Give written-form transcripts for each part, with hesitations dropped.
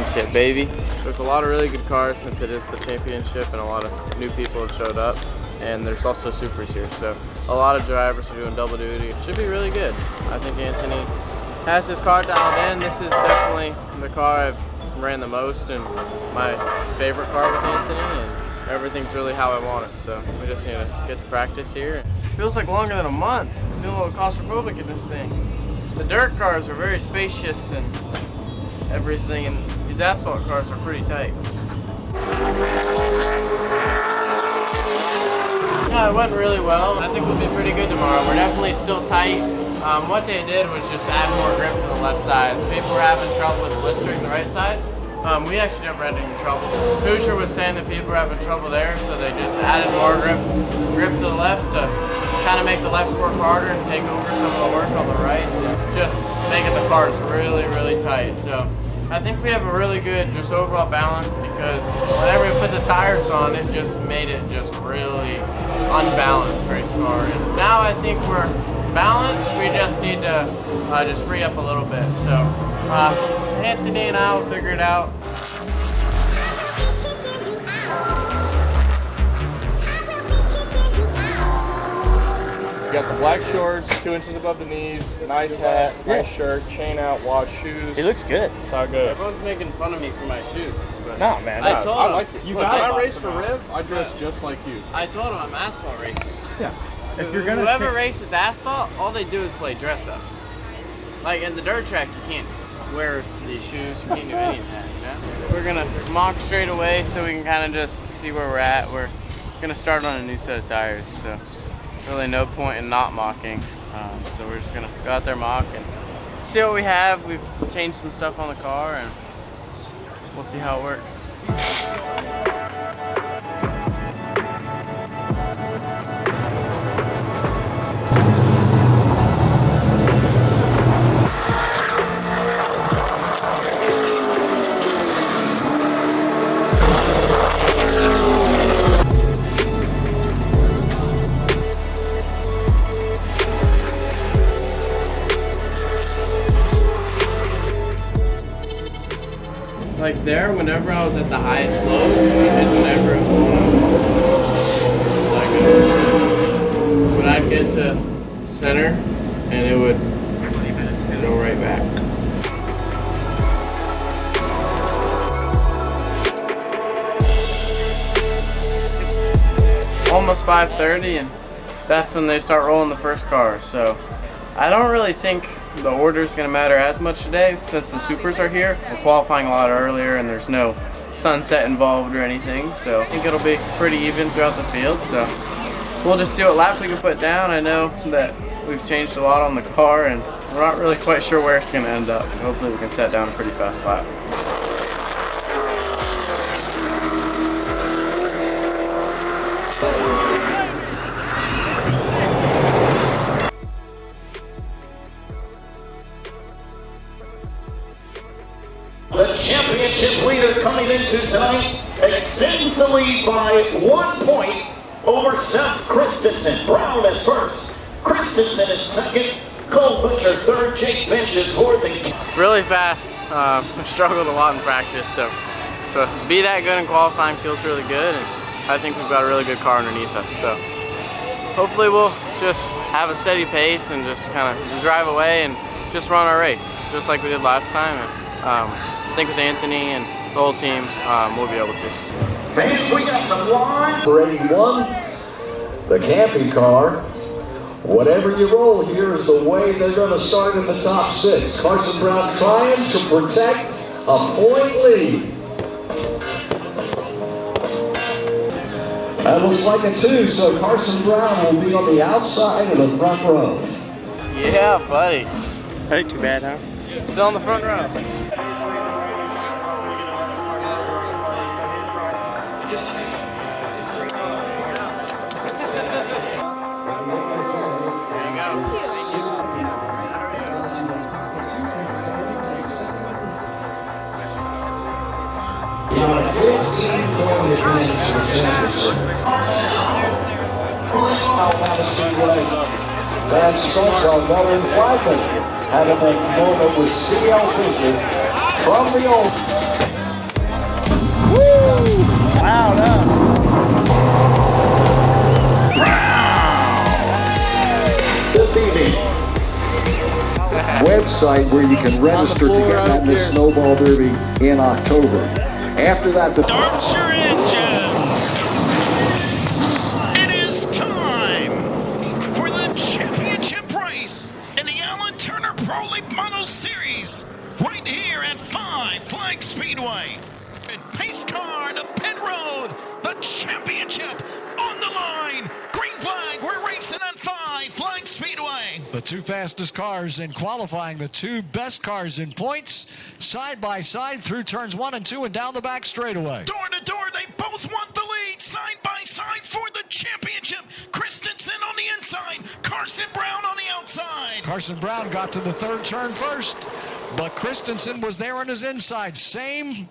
championship, baby. There's a lot of really good cars since it is the championship, and a lot of new people have showed up. And there's also supers here, so a lot of drivers are doing double duty. It should be really good. I think Anthony has his car dialed in. This is definitely the car I've ran the most and my favorite car with Anthony, and everything's really how I want it. So we just need to get to practice here. It feels like longer than a month. I feel a little claustrophobic in this thing. The dirt cars are very spacious and everything, and these asphalt cars are pretty tight. Yeah, it went really well. I think we'll be pretty good tomorrow. We're definitely still tight. What they did was just add more grip to the left sides. People were having trouble with blistering the right sides. We actually never had any trouble. Hoosier was saying that people were having trouble there, so they just added more grip to the left to kind of make the lefts work harder and take over some of the work on the right. Just making the cars really, really tight. So I think we have a really good just overall balance, because whenever we put the tires on, it just made it just really unbalanced race car. And now I think we're balanced. We just need to just free up a little bit. So Anthony and I will figure it out. You got the black shorts, 2 inches above the knees, nice hat, nice shirt, chain out, wash shoes. He looks good. That's how it goes. Everyone's making fun of me for my shoes. But no, man. I told him. I like it. You got I race for Riv, I dress just like you. I told him I'm asphalt racing. Yeah. If you're gonna Whoever races asphalt, all they do is play dress up. Like in the dirt track, you can't wear these shoes. You can't do any of that, you know? We're gonna mock straight away so we can kind of just see where we're at. We're gonna start on a new set of tires, so really no point in not mocking. So we're just gonna go out there, mock, and see what we have. We've changed some stuff on the car, and we'll see how it works. Like there, whenever I was at the highest low, is whenever it blew up. But I'd get to center, and it would go right back. Almost 5:30, and that's when they start rolling the first car. So I don't really think the order is going to matter as much today, since the supers are here. We're qualifying a lot earlier and there's no sunset involved or anything, so I think it'll be pretty even throughout the field. So we'll just see what lap we can put down. I know that we've changed a lot on the car and we're not really quite sure where it's going to end up, so hopefully we can set down a pretty fast lap. The championship leader coming into tonight extends the lead by 1 point over Seth Christensen. Brown is first, Christensen is second, Cole Butcher third, Jake Bench is fourth. Really fast. I struggled a lot in practice, so to be that good in qualifying feels really good, and I think we've got a really good car underneath us. So hopefully we'll just have a steady pace and just kind of drive away and just run our race, just like we did last time. And, I think with Anthony and the whole team, we'll be able to. Fans, we got some line. For 81, the Campi car. Whatever you roll here is the way they're going to start in the top 6. Carson Brown trying to protect a point lead. That looks like a 2, so Carson Brown will be on the outside of the front row. Yeah, buddy. That ain't too bad, huh? Still on the front row. Flags Speedway on Northern Flagman having a moment with CL Fishing from the old. Loud up. This evening, website where you can register to get that in the Snowball Derby in October. After that, the Start your engines! It is time for the championship race in the Alan Turner Pro League Moto Series, right here at 5 Flags Speedway. And pace car to pit road, the championship on the line. Green flag, we're racing at 5 Flags Speedway. The two fastest cars in qualifying, the two best cars in points, side by side through turns 1 and 2 and down the back straightaway. Door to door, they both want the lead, side by side for the championship. Christensen on the inside, Carson Brown on the outside. Carson Brown got to the third turn first, but Christensen was there on his inside. Same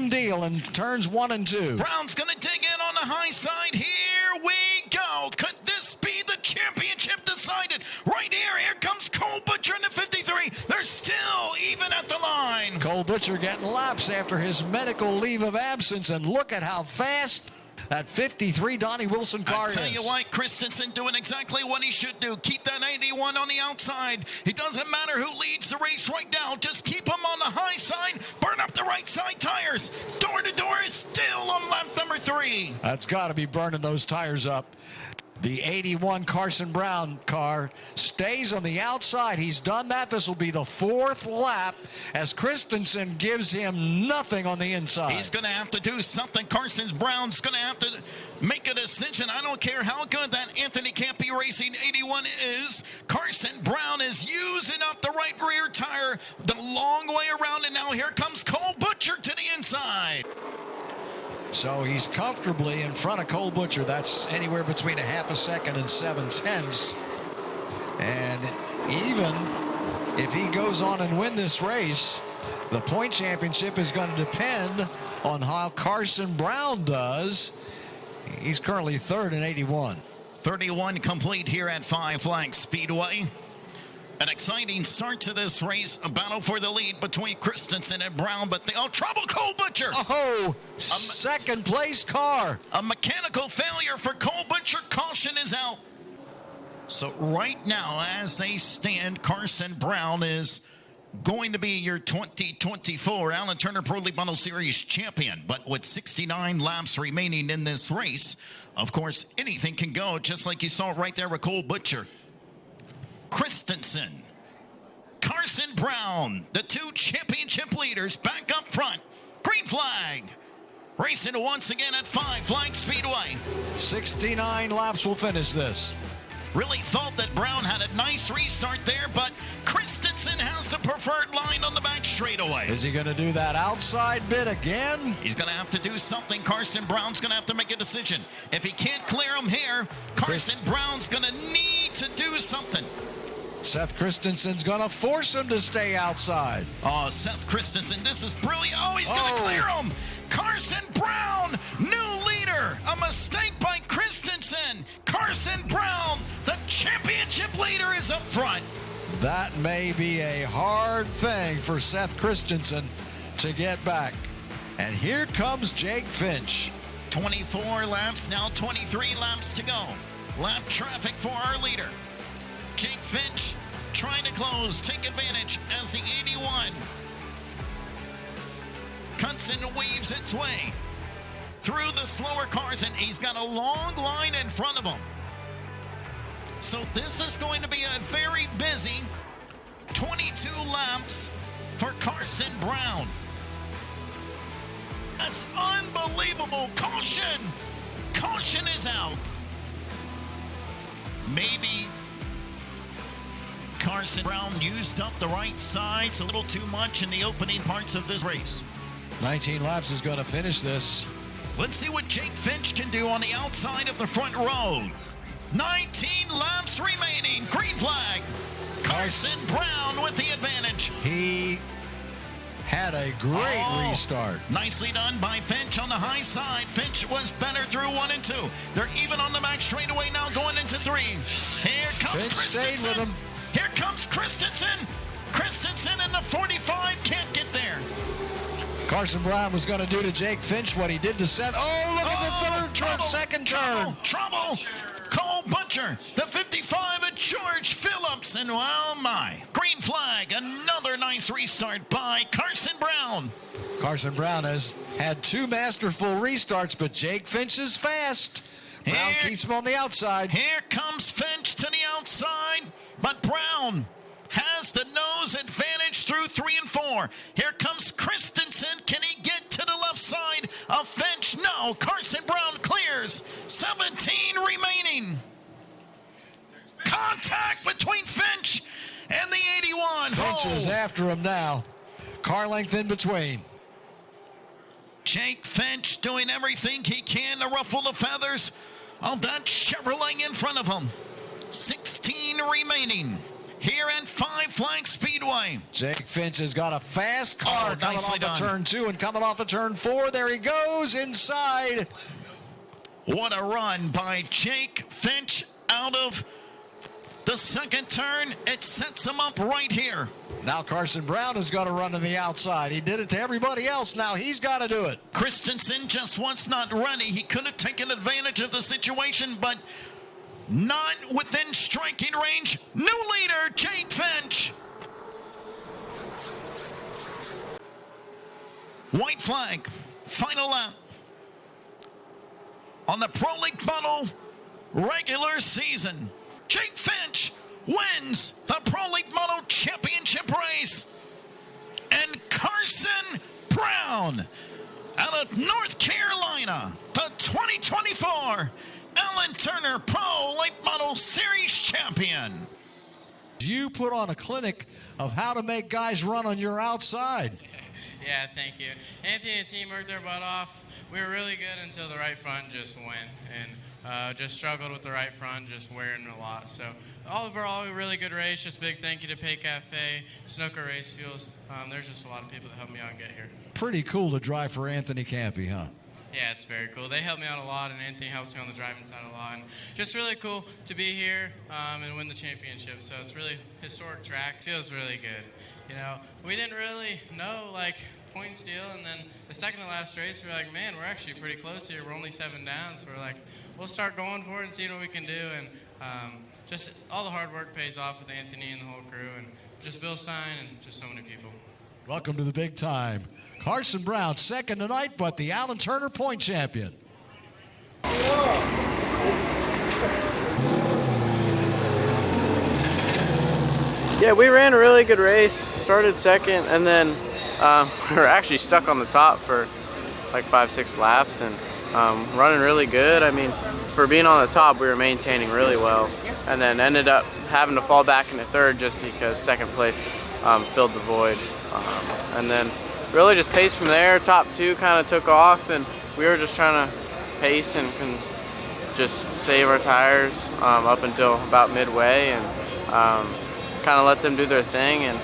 deal in turns 1 and 2. Brown's gonna dig in on the high side. Here we go. Could this be the championship decided? Right here comes Cole Butcher in the 53. They're still even at the line. Cole Butcher getting laps after his medical leave of absence, and look at how fast that 53 Donnie Wilson car is. I tell you what, Christensen doing exactly what he should do. Keep that 81 on the outside. It doesn't matter who leads the race right now. Just keep him on the high side. Burn up the right side tires. Door to door is still on lap number 3. That's got to be burning those tires up. The 81 Carson Brown car stays on the outside. He's done that. This will be the 4th lap as Christensen gives him nothing on the inside. He's going to have to do something. Carson Brown's going to have to make a decision. I don't care how good that Anthony Campi Racing 81 is. Carson Brown is using up the right rear tire the long way around, and now here comes Cole Butcher to the inside. So he's comfortably in front of Cole Butcher. That's anywhere between a half a second and 7/10. And even if he goes on and win this race, the point championship is going to depend on how Carson Brown does. He's currently 3rd in 81. 31 complete here at 5 Flags Speedway. An exciting start to this race. A battle for the lead between Christensen and Brown, but trouble, Cole Butcher. Oh, second place car. A mechanical failure for Cole Butcher. Caution is out. So right now, as they stand, Carson Brown is going to be your 2024 Alan Turner Pro League Moto Series champion. But with 69 laps remaining in this race, of course, anything can go, just like you saw right there with Cole Butcher. Christensen, Carson Brown, the two championship leaders back up front. Green flag. Racing once again at 5 Flags Speedway. 69 laps will finish this. Really thought that Brown had a nice restart there, but Christensen has the preferred line on the back straightaway. Is he going to do that outside bit again? He's going to have to do something. Carson Brown's going to have to make a decision. If he can't clear him here, Carson Brown's going to need to do something. Seth Christensen's going to force him to stay outside. Oh, Seth Christensen, this is brilliant. Oh, he's going to clear him. Carson Brown, new leader. A mistake by Christensen. Carson Brown, the championship leader, is up front. That may be a hard thing for Seth Christensen to get back. And here comes Jake Finch. 24 laps, now 23 laps to go. Lap traffic for our leader. Jake Finch trying to close, take advantage as the 81 cuts and weaves its way through the slower cars, and he's got a long line in front of him. So this is going to be a very busy 22 laps for Carson Brown. That's unbelievable. Caution! Caution is out. Maybe Carson Brown used up the right sides a little too much in the opening parts of this race. 19 laps is going to finish this. Let's see what Jake Finch can do on the outside of the front row. 19 laps remaining. Green flag. Carson Brown with the advantage. He had a great restart. Nicely done by Finch on the high side. Finch was better through 1 and 2. They're even on the back straightaway now going into 3. Here comes Finch Christensen. stayed with him. Here comes Christensen. Christensen in the 45 can't get there. Carson Brown was going to do to Jake Finch what he did to Seth. Oh, look at the third turn, second turn. Trouble. Cole Butcher, the 55 at George Phillips, and wow my. Green flag, another nice restart by Carson Brown. Carson Brown has had 2 masterful restarts, but Jake Finch is fast. Brown keeps him on the outside. Here comes Finch to the outside, but Brown has the nose advantage through 3 and 4. Here comes Christensen. Can he get to the left side of Finch? No. Carson Brown clears. 17 remaining. Contact between Finch and the 81. Finch is after him now. Car length in between. Jake Finch doing everything he can to ruffle the feathers of that Chevrolet in front of him. 16 remaining here at 5 Flags Speedway. Jake Finch has got a fast car coming off of turn 2 and coming off of turn 4. There he goes inside. What a run by Jake Finch out of the second turn. It sets him up right here. Now Carson Brown has got to run to the outside. He did it to everybody else. Now he's got to do it. Christensen just was not ready. He could have taken advantage of the situation, but not within striking range. New leader, Jake Finch. White flag, final lap on the Pro League Model regular season. Jake Finch wins the Pro League Model Championship race. And Carson Brown out of North Carolina, the 2024 Alan Turner Pro Late Model Series champion. You put on a clinic of how to make guys run on your outside. Yeah, thank you. Anthony and the team worked their butt off. We were really good until the right front just went, and just struggled with the right front, just wearing a lot. So overall, a really good race. Just big thank you to Pay Cafe, Snooker Race Fuels. There's just a lot of people that helped me out and get here. Pretty cool to drive for Anthony Campi, huh? Yeah, it's very cool. They helped me out a lot, and Anthony helps me on the driving side a lot. And just really cool to be here and win the championship. So it's really historic track. Feels really good. You know, we didn't really know, like, point steal, and then the second to last race, we were like, man, we're actually pretty close here. We're only 7 down, so we're like, we'll start going for it and seeing what we can do. And just all the hard work pays off with Anthony and the whole crew, and just Bill Stein and just so many people. Welcome to the big time. Carson Brown, second tonight, but the Alan Turner point champion. Yeah, we ran a really good race, started second, and then we were actually stuck on the top for like 5-6 laps and running really good. I mean, for being on the top, we were maintaining really well, and then ended up having to fall back into third just because second place filled the void. And then really just paced from there. Top 2 kind of took off, and we were just trying to pace and just save our tires up until about midway, and kind of let them do their thing, and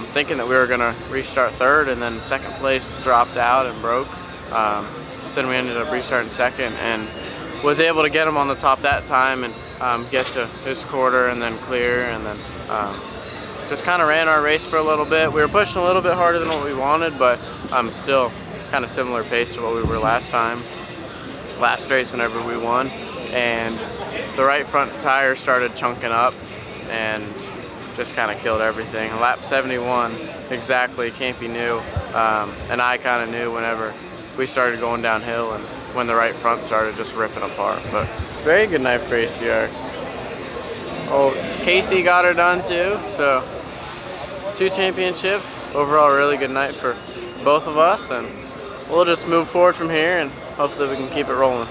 thinking that we were going to restart third, and then second place dropped out and broke. So then we ended up restarting second and was able to get him on the top that time and get to his quarter and then clear, and then just kind of ran our race for a little bit. We were pushing a little bit harder than what we wanted, but still kind of similar pace to what we were last time. Last race whenever we won, and the right front tire started chunking up and just kind of killed everything. Lap 71, exactly, Campi knew, and I kind of knew whenever we started going downhill and when the right front started just ripping apart. But very good night for ACR. Oh, Casey got her done too, so 2 championships. Overall, a really good night for both of us, and we'll just move forward from here and hopefully we can keep it rolling.